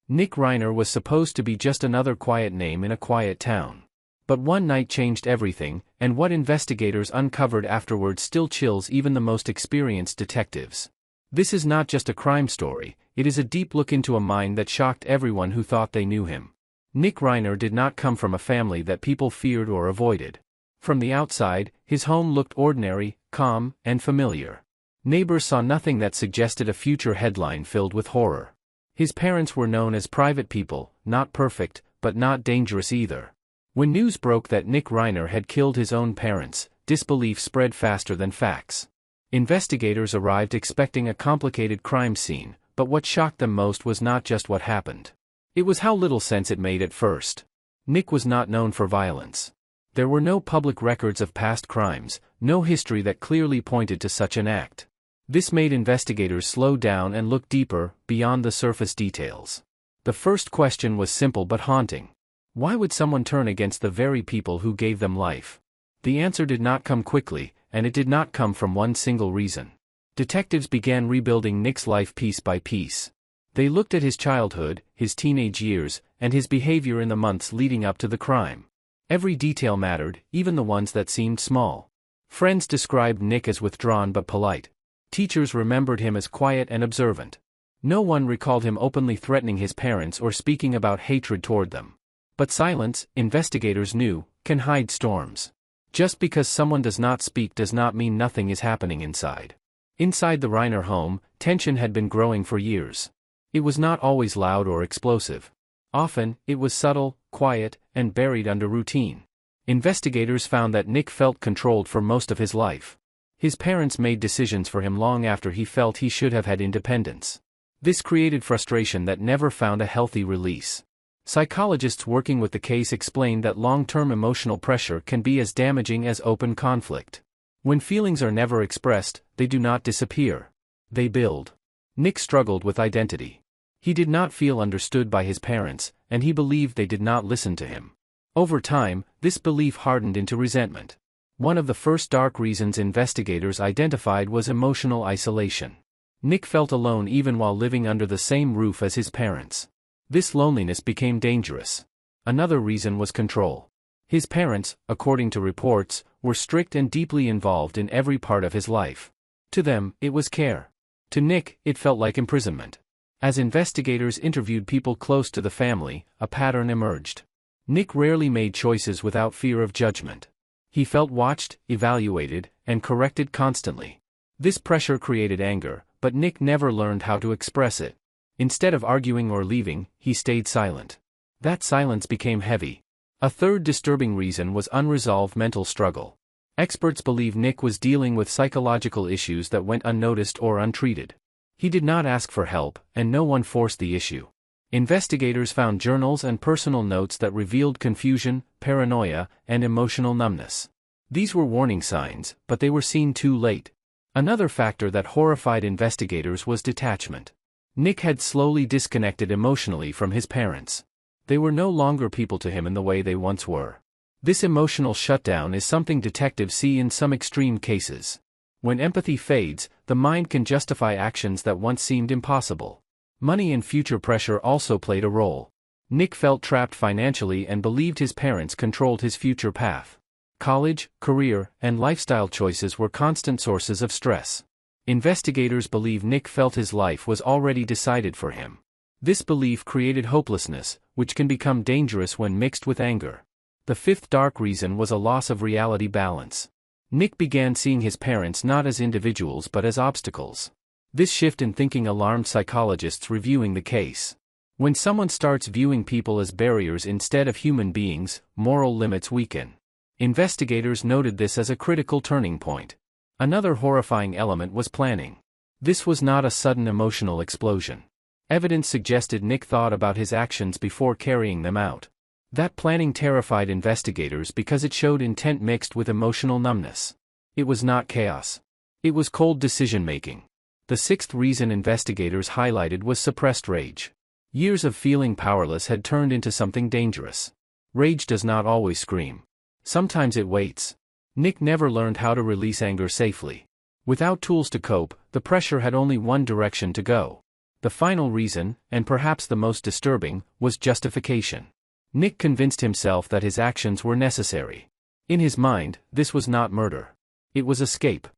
Nick Reiner was supposed to be just another quiet name in a quiet town. But one night changed everything, and what investigators uncovered afterward still chills even the most experienced detectives. This is not just a crime story, it is a deep look into a mind that shocked everyone who thought they knew him. Nick Reiner did not come from a family that people feared or avoided. From the outside, his home looked ordinary, calm, and familiar. Neighbors saw nothing that suggested a future headline filled with horror. His parents were known as private people, not perfect, but not dangerous either. When news broke that Nick Reiner had killed his own parents, disbelief spread faster than facts. Investigators arrived expecting a complicated crime scene, but what shocked them most was not just what happened. It was how little sense it made at first. Nick was not known for violence. There were no public records of past crimes, no history that clearly pointed to such an act. This made investigators slow down and look deeper, beyond the surface details. The first question was simple but haunting. Why would someone turn against the very people who gave them life? The answer did not come quickly, and it did not come from one single reason. Detectives began rebuilding Nick's life piece by piece. They looked at his childhood, his teenage years, and his behavior in the months leading up to the crime. Every detail mattered, even the ones that seemed small. Friends described Nick as withdrawn but polite. Teachers remembered him as quiet and observant. No one recalled him openly threatening his parents or speaking about hatred toward them. But silence, investigators knew, can hide storms. Just because someone does not speak does not mean nothing is happening inside. Inside the Reiner home, tension had been growing for years. It was not always loud or explosive. Often, it was subtle, quiet, and buried under routine. Investigators found that Nick felt controlled for most of his life. His parents made decisions for him long after he felt he should have had independence. This created frustration that never found a healthy release. Psychologists working with the case explained that long-term emotional pressure can be as damaging as open conflict. When feelings are never expressed, they do not disappear. They build. Nick struggled with identity. He did not feel understood by his parents, and he believed they did not listen to him. Over time, this belief hardened into resentment. One of the first dark reasons investigators identified was emotional isolation. Nick felt alone even while living under the same roof as his parents. This loneliness became dangerous. Another reason was control. His parents, according to reports, were strict and deeply involved in every part of his life. To them, it was care. To Nick, it felt like imprisonment. As investigators interviewed people close to the family, a pattern emerged. Nick rarely made choices without fear of judgment. He felt watched, evaluated, and corrected constantly. This pressure created anger, but Nick never learned how to express it. Instead of arguing or leaving, he stayed silent. That silence became heavy. A third disturbing reason was unresolved mental struggle. Experts believe Nick was dealing with psychological issues that went unnoticed or untreated. He did not ask for help, and no one forced the issue. Investigators found journals and personal notes that revealed confusion, paranoia, and emotional numbness. These were warning signs, but they were seen too late. Another factor that horrified investigators was detachment. Nick had slowly disconnected emotionally from his parents. They were no longer people to him in the way they once were. This emotional shutdown is something detectives see in some extreme cases. When empathy fades, the mind can justify actions that once seemed impossible. Money and future pressure also played a role. Nick felt trapped financially and believed his parents controlled his future path. College, career, and lifestyle choices were constant sources of stress. Investigators believe Nick felt his life was already decided for him. This belief created hopelessness, which can become dangerous when mixed with anger. The fifth dark reason was a loss of reality balance. Nick began seeing his parents not as individuals but as obstacles. This shift in thinking alarmed psychologists reviewing the case. When someone starts viewing people as barriers instead of human beings, moral limits weaken. Investigators noted this as a critical turning point. Another horrifying element was planning. This was not a sudden emotional explosion. Evidence suggested Nick thought about his actions before carrying them out. That planning terrified investigators because it showed intent mixed with emotional numbness. It was not chaos. It was cold decision-making. The sixth reason investigators highlighted was suppressed rage. Years of feeling powerless had turned into something dangerous. Rage does not always scream. Sometimes it waits. Nick never learned how to release anger safely. Without tools to cope, the pressure had only one direction to go. The final reason, and perhaps the most disturbing, was justification. Nick convinced himself that his actions were necessary. In his mind, this was not murder. It was escape.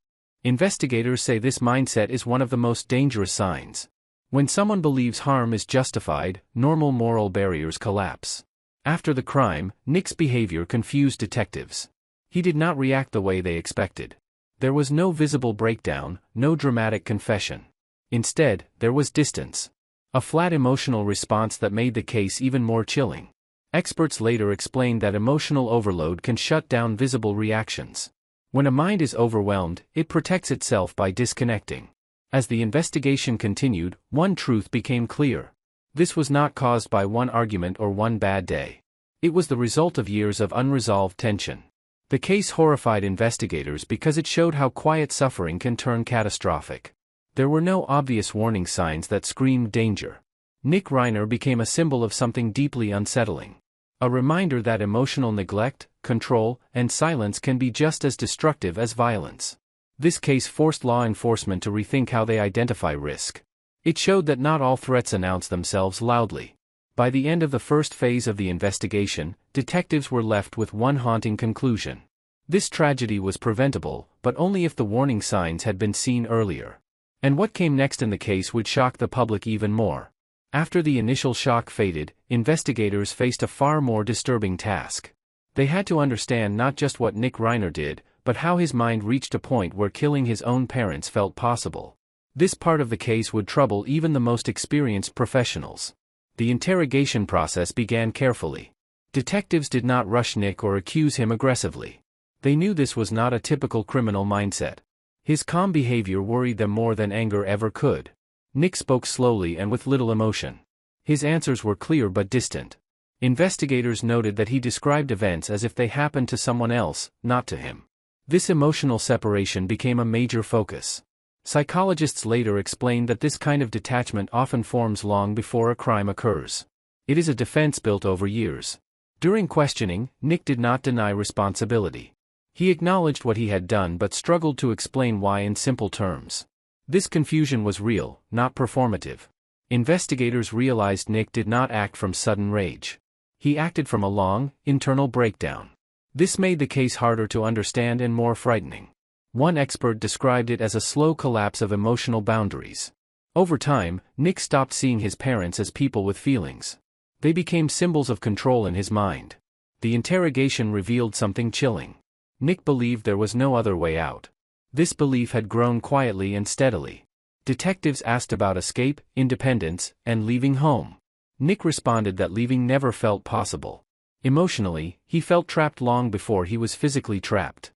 Investigators say this mindset is one of the most dangerous signs. When someone believes harm is justified, normal moral barriers collapse. After the crime, Nick's behavior confused detectives. He did not react the way they expected. There was no visible breakdown, no dramatic confession. Instead, there was distance. A flat emotional response that made the case even more chilling. Experts later explained that emotional overload can shut down visible reactions. When a mind is overwhelmed, it protects itself by disconnecting. As the investigation continued, one truth became clear. This was not caused by one argument or one bad day. It was the result of years of unresolved tension. The case horrified investigators because it showed how quiet suffering can turn catastrophic. There were no obvious warning signs that screamed danger. Nick Reiner became a symbol of something deeply unsettling. A reminder that emotional neglect, control, and silence can be just as destructive as violence. This case forced law enforcement to rethink how they identify risk. It showed that not all threats announce themselves loudly. By the end of the first phase of the investigation, detectives were left with one haunting conclusion. This tragedy was preventable, but only if the warning signs had been seen earlier. And what came next in the case would shock the public even more. After the initial shock faded, investigators faced a far more disturbing task. They had to understand not just what Nick Reiner did, but how his mind reached a point where killing his own parents felt possible. This part of the case would trouble even the most experienced professionals. The interrogation process began carefully. Detectives did not rush Nick or accuse him aggressively. They knew this was not a typical criminal mindset. His calm behavior worried them more than anger ever could. Nick spoke slowly and with little emotion. His answers were clear but distant. Investigators noted that he described events as if they happened to someone else, not to him. This emotional separation became a major focus. Psychologists later explained that this kind of detachment often forms long before a crime occurs. It is a defense built over years. During questioning, Nick did not deny responsibility. He acknowledged what he had done but struggled to explain why in simple terms. This confusion was real, not performative. Investigators realized Nick did not act from sudden rage. He acted from a long, internal breakdown. This made the case harder to understand and more frightening. One expert described it as a slow collapse of emotional boundaries. Over time, Nick stopped seeing his parents as people with feelings. They became symbols of control in his mind. The interrogation revealed something chilling. Nick believed there was no other way out. This belief had grown quietly and steadily. Detectives asked about escape, independence, and leaving home. Nick responded that leaving never felt possible. Emotionally, he felt trapped long before he was physically trapped.